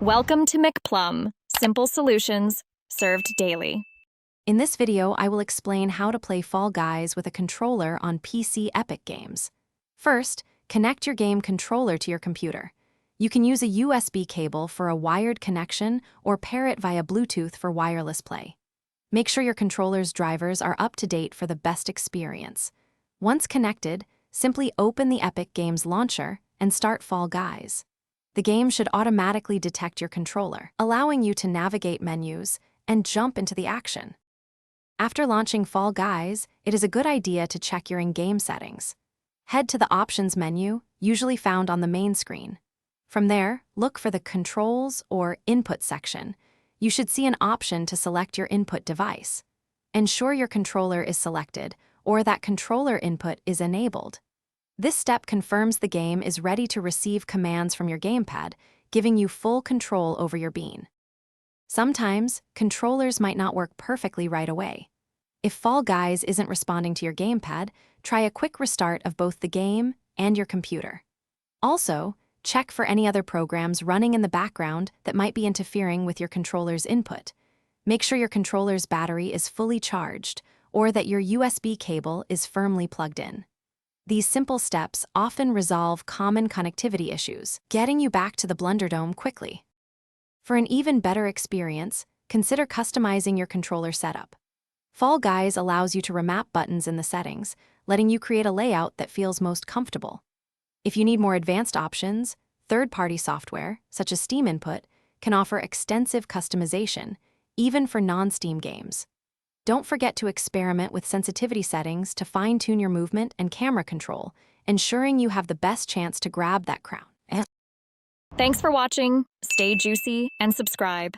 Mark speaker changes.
Speaker 1: Welcome to McPlum, simple solutions served daily.
Speaker 2: In this video, I will explain how to play Fall Guys with a controller on PC Epic Games. First, connect your game controller to your computer. You can use a USB cable for a wired connection or pair it via Bluetooth for wireless play. Make sure your controller's drivers are up to date for the best experience. Once connected, simply open the Epic Games launcher and start Fall Guys. The game should automatically detect your controller, allowing you to navigate menus and jump into the action. After launching Fall Guys, it is a good idea to check your in-game settings. Head to the Options menu, usually found on the main screen. From there, look for the Controls or Input section. You should see an option to select your input device. Ensure your controller is selected or that controller input is enabled. This step confirms the game is ready to receive commands from your gamepad, giving you full control over your bean. Sometimes, controllers might not work perfectly right away. If Fall Guys isn't responding to your gamepad, try a quick restart of both the game and your computer. Also, check for any other programs running in the background that might be interfering with your controller's input. Make sure your controller's battery is fully charged or that your USB cable is firmly plugged in. These simple steps often resolve common connectivity issues, getting you back to the Blunderdome quickly. For an even better experience, consider customizing your controller setup. Fall Guys allows you to remap buttons in the settings, letting you create a layout that feels most comfortable. If you need more advanced options, third-party software, such as Steam Input, can offer extensive customization, even for non-Steam games. Don't forget to experiment with sensitivity settings to fine-tune your movement and camera control, ensuring you have the best chance to grab that crown.
Speaker 1: Thanks for watching. Stay juicy and subscribe.